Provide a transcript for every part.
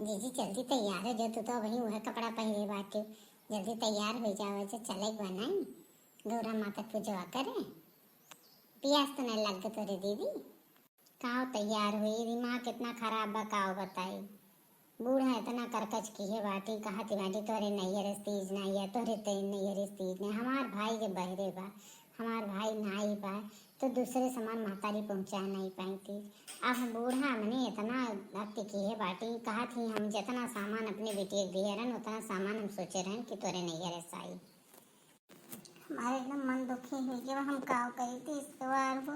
जीजी जल्दी तैयार हो जो, तू तो वही वह कपड़ा पहने बाटे। जल्दी तैयार हो जाओ जो, चले बनाई गौरा माता पूजा करे। पियास तो नहीं लग तो रे दीदी। काव तैयार हुई, दिमाग कितना खराब बा काव बताई। बूढ़ा इतना करकच की है बाटी, कहा बाटी तोरे नैयर तीज नहीं है, तोरे ते नैयर तीज नहीं। हमार भाई के बहरे बा, हमार भाई नाई बा, तो दूसरे सामान मातारी पहुँचा नहीं पाती। अब बूढ़ा हमने इतना अति की है बाटी, कहा थी हम जितना सामान अपने बेटी दिए रहन उतना सामान हम सोचे रहन कि तोरे नैयर साई। हमारे एकदम मन दुखी हुई कि हम काव करी थी इस त्योहार को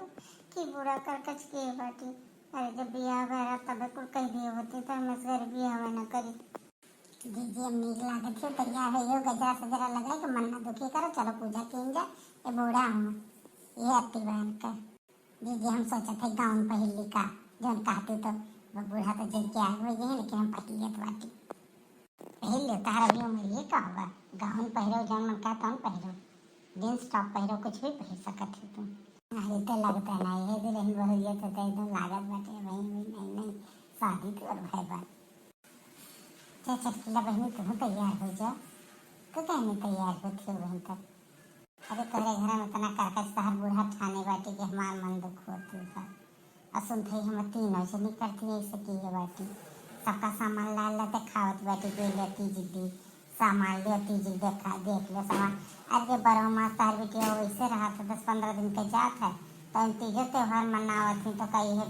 कि बूढ़ा करकच की है बाटी। अरे जब बियाह भरा तब कुल कह दिए होते तो हम घर बियाह न करी। दीदी हम नीक लागत है, तैयार है यो, गजरा सजरा लगाए कि मन ना दुखी करो, चलो पूजा की जा। ये बूढ़ा हूँ, ये अति बहन का। दीदी हम सोचा थे गाउन पहन ली का, जो कहते तो वो बूढ़ा तो जल के आगे हुए हैं, लेकिन हम पहन लिया बाटी पहन लियो। तारा भी उम्र ये का होगा, गाउन पहरो जौन मन का तौन पहरो, जींस टॉप पहरो, कुछ भी पहन सकत है तुम। अरे तो लगता नहीं है दुल्हन बहुरिया तो एकदम लागत बाटे वही नहीं नहीं शादी तो और भाई बात। चाहे चटकीला बहनी तुम तैयार हो जाओ, तो कहने तैयार होती हो बहन तक। अरे तोरे घर में इतना करकच सहर बूढ़ा ठाने बाटी कि हमार मन दुख होती है। और सुनते ही हम तीनों से नहीं करती ऐसे की है बाटी। सबका सामान ला लाते खावत बाटी के लेती जिद्दी सामान लेती जिद देखा देख लो सामान। अरे बरह मास तार बेटी वैसे रहा था 10-15 दिन के जात है, तो तीजो त्योहार मनावत थी तो कही है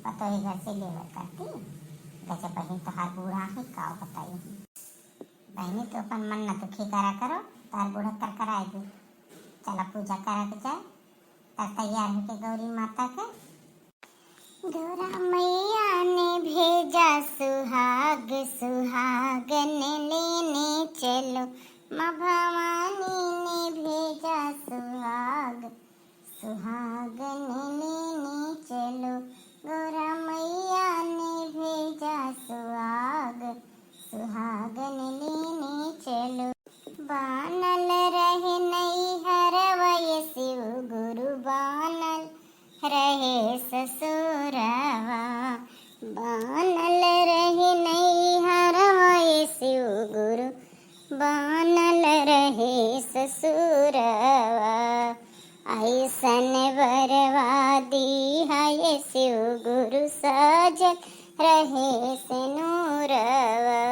पतो ही घर से लेवर करती गजे बहन तोहार बूढ़ा ही का बताई। बहनी तो अपन मन न दुखी करा करो, तार बूढ़ा कर कराए दी। चलो पूजा करा के जाए, तब तैयार होके गौरी माता के। गौरा मैया ने भेजा सुहाग, सुहागन लेने चलो। माँ भवानी ने भेजा सुहाग, सुहागन लेने चलो। गौरा मैया ने भेजा सुहाग, सुहागन लेने चलो। बानल रहे नैहर वय शिव गुरु, बानल रहे ससुरवा। बानल रहे नैहर वय शिव गुरु, बानल रहे ससुरवा। ऐसन बरवादी है शिव गुरु, सजल रहे सिनुरवा।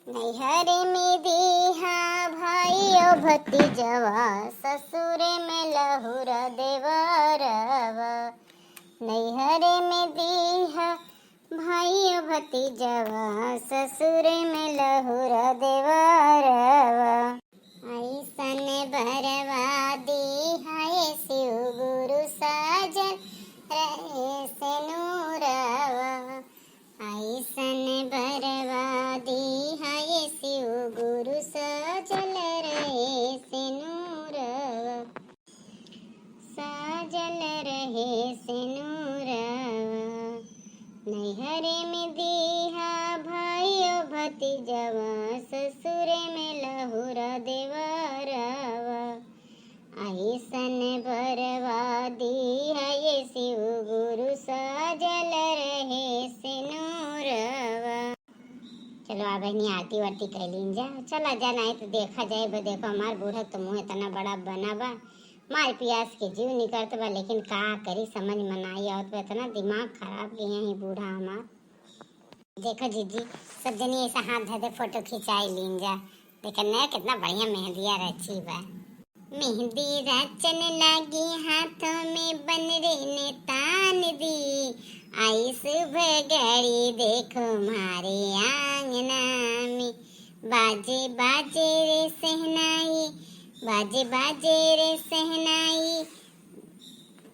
नैहर में दीहा भाइयों भतीजवा, ससुर में लहुरा देवरवा। नैहर में दीहा भाइयों भतीजवा, ससुर में लहुरा देवरवा। ऐसन बरवादी है शिव गुरु, सजल रहे सिनुरवा। ऐसन बरवादी है शिव गुरु, सजल रहे सिनुरवा, सजल रहे सिनुरवा। नैहर में दीहा भाइयों भतीजवा, ससुर में लहुरा देवरवा। ऐसन बरवादी है शिव गुरु, सजल रहे सिनुरवा। चलो आ बहनी आरती वारती कैलीन जा, चला जा नहीं तो देखा जाए। देखो हमार बूढ़ा तो मुँह इतना बड़ा बना बा, मार प्यास के जीव निकलत बा, लेकिन का करी समझ में नहीं आवत बा। इतना दिमाग खराब किए ही बूढ़ा हमार। देखो जीजी सब जनी ऐसा हाथ धर दे फोटो खिंचाई लीन जा। देखो न कितना बढ़िया मेहंदिया रची बा। मेहंदी रचन लगी हाथों में, बनरे ने तान दी। आई सुबह घड़ी देखो मारे आंगना में। बाजे बाजे रे सहनाई, बाजे बाजे रे सहनाई,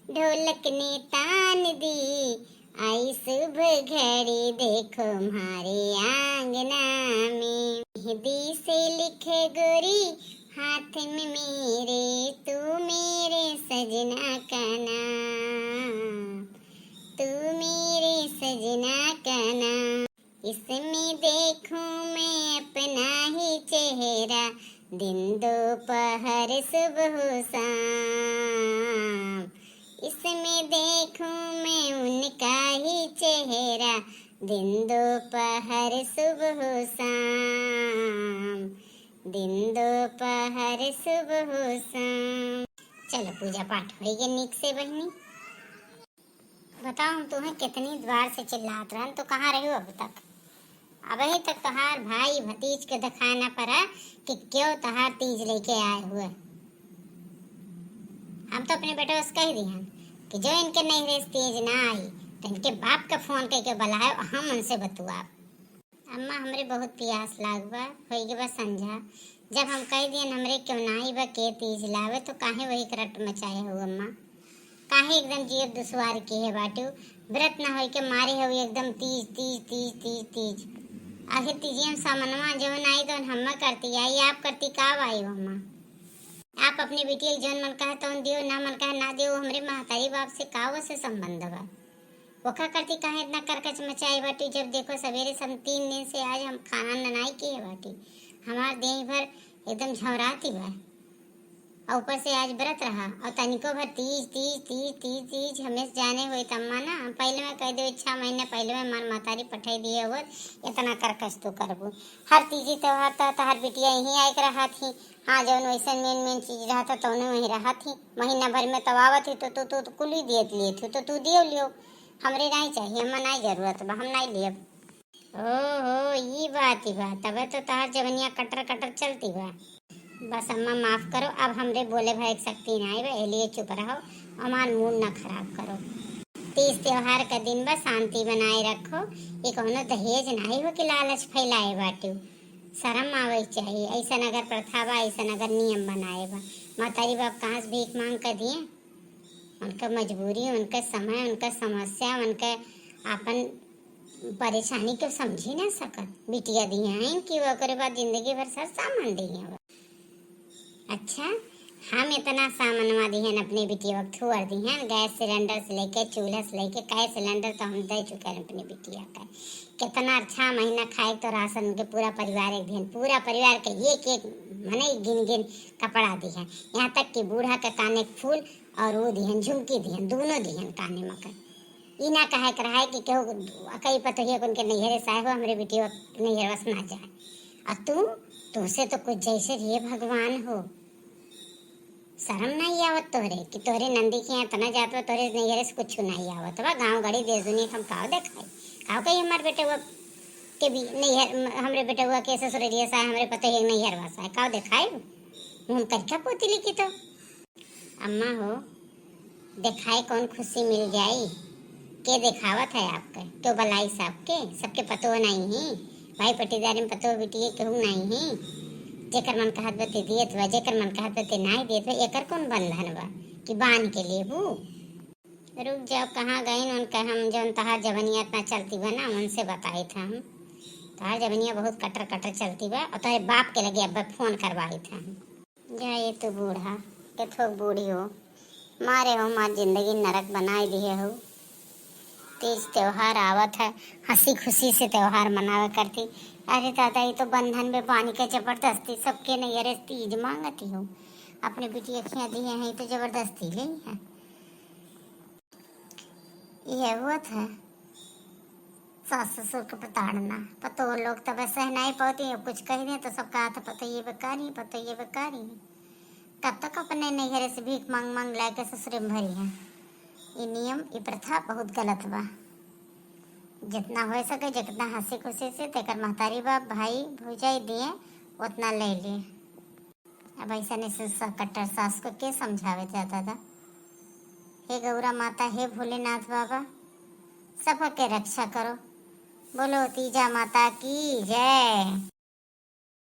ढोलक ने तान दी। आई सुबह घड़ी देखो मारे आंगना में। मेहंदी से लिखे गोरी हाथ में मेरे, तू मेरे सजना का नाम, तू मेरे सजना का नाम। इसमें देखूं मैं अपना ही चेहरा, दिन दोपहर सुबह शाम। इसमें देखूं मैं उनका ही चेहरा, दिन दोपहर सुबह शाम, दिन दोपहर सुबह शाम। चलो पूजा पाठ होइगे निक से बहनी। बताओ हम तुम्हें कितनी बार से चिल्लात रहन, तो कहाँ रही हो अब तक? अभी तक तहार भाई भतीज के दिखाना पड़ा कि क्यों तहार तीज लेके आए हुए। हम तो अपने बेटे से कह दिए कि जो इनके नहीं तीज ना आई तो इनके बाप का फोन करके बुलाए और हम उनसे बतुआ। अम्मा हमरे बहुत प्यास लागबा होइगे बस संझा। जब हम कह दिए हमरे क्यों ना आई बा के तीज लावे तो काहे वही करट मचाए हो अम्मा? काहे एकदम जियत दुश्वार की है बाटू? व्रत ना होई के मारे हो एकदम तीज तीज तीज तीज तीज। आखिर तीजियम सामनवा जवन आई तो हम करती आई, आप करती का आई हो अम्मा? आप अपनी बेटी जौन मन कहे तो दियो, ना मन कहे ना दियो। हमरे महतारी बाप से का वो से संबंध बा? वोखा करती काहे इतना करकच मचाई बाटी? जब देखो सवेरे सम 3 दिन से आज हम खाना ननाई किए बाटी, हमार दिन भर एकदम झवराती बा और ऊपर से आज व्रत रहा और तनिको भर तीज तीज तीज तीज तीज हमें जाने हुई तम्मा ना। पहले मैं कह दो 6 महीने पहले मैं मार मातारी पठाई दिए हो इतना करकच तो करबू। हर तीजी त्योहार तो हर बिटिया यहीं आके रहा थी। हाँ जौन वैसे मेन चीज रहा था तो वहीं रहा थी। महीना भर में तब आवत थी तो कुल ही दिए लिए थी तो तू दियो लियो। हमरे नहीं चाहिए, हमें नहीं जरूरत बा, हम नहीं लिए। ओहो ये बात ही बात, तब तो तहार जवनिया कटर कटर चलती बा। बस अम्मा माफ करो, अब हमरे बोले भाई शक्ति नहीं बा, इसलिए चुप रहो, हमार मूड ना खराब करो। तीज त्योहार का दिन बस शांति बनाए रखो। ये कोनो दहेज नहीं हो कि लालच फैलाए बाटू। शर्म आवे चाहिए। ऐसा अगर प्रथा बा, ऐसा अगर नियम बनाए बा। मातारी बाप कहाँ से भीख मांग कर दिए? उनका मजबूरी, उनका समय, उनका समस्या, उनका अपन परेशानी को समझी ना सकत। बिटिया दिए हैं कि वो करे बाद जिंदगी भर सब सामान दिए। अच्छा हम इतना सामानवा दिहन अपने बिटिया थुअर दिहन, गैस सिलेंडर से लेके चूल्हा से लेके कई सिलेंडर तो हम दे चुके हैं अपने बिटिया का। कितना अच्छा महीना खाए तो राशन के पूरा परिवार एक दिन पूरा परिवार के एक मने गिन कपड़ा दिहन। यहाँ तक कि बूढ़ा के काने के फूल और वो दिहन झुमकी दिहन, दोनों दिहन काने मकर। ई ना कहे कर है कि केहू कई पतोहिया उनके नैहरे से आए हो हमरे बिटिया नैहर बस ना जाए। और तुमसे तो कुछ जैसे ये भगवान हो। शर्म नहीं आवत तोहरे कि तोहरे नंदी के यहाँ तना जात तोहरे नैहरे से कुछ नहीं आवत बा। गाँव गड़ी देश दुनिया हम काव देखाई काव कही हमारे बेटे हुआ के भी नैहर हमरे बेटे हुआ के ससुरिया सा हमरे पते ही नैहर वासा है काव देखाई मुँह करके पोती लिखी तो। अम्मा हो देखाए कौन खुशी मिल जाई? के दिखावत है आपके तो भलाई सबके सबके पतो नहीं ही भाई पटीदारी में पतो बिटिए केहू नहीं ही। जेकर मन कहत बते दियत बा, जेकर मन कहत बते नहीं दियत बा। एकर कौन बंधन बा कि बांध के लेबू? रुक जाओ कहाँ गए उनका हम जौन तहार जवनिया इतना चलती बा ना उनसे बताई था हम। तहार जवनिया बहुत कटर कटर चलती बा और तेरे बाप के लगे अब फोन करवाई था हम। जा ये तो बूढ़ा के थोक बूढ़ी हो मारे हो मार जिंदगी नरक बनाए दिए हो। तीज त्योहार आवत है हंसी खुशी से त्योहार मनावे करती। अरे दादा ये तो बंधन में पानी का जबरदस्ती सबके नैहरे तीज मांगती हो। अपने बिटिया खिया दिए हैं तो जबरदस्ती ले है। यह हुआ था सास ससुर का प्रताड़ना पतो लोग तब सह नहीं पाती अब कुछ कह दें तो सब कहा था पतो ये बेकारी पतो ये बेकारी। कब तक अपने नैहरे से भीख मांग मांग लाके ससुरे में भरी है। ये नियम ये प्रथा बहुत गलत बा। जितना हो सके जितना हंसी खुशी से तेकर महतारी बाप भाई भौजाई दिए उतना ले लिए। अब ऐसा नहीं कट्टर सास को के समझावे जाता था। हे गौरा माता, हे भोलेनाथ बाबा सबके रक्षा करो। बोलो तीजा माता की जय।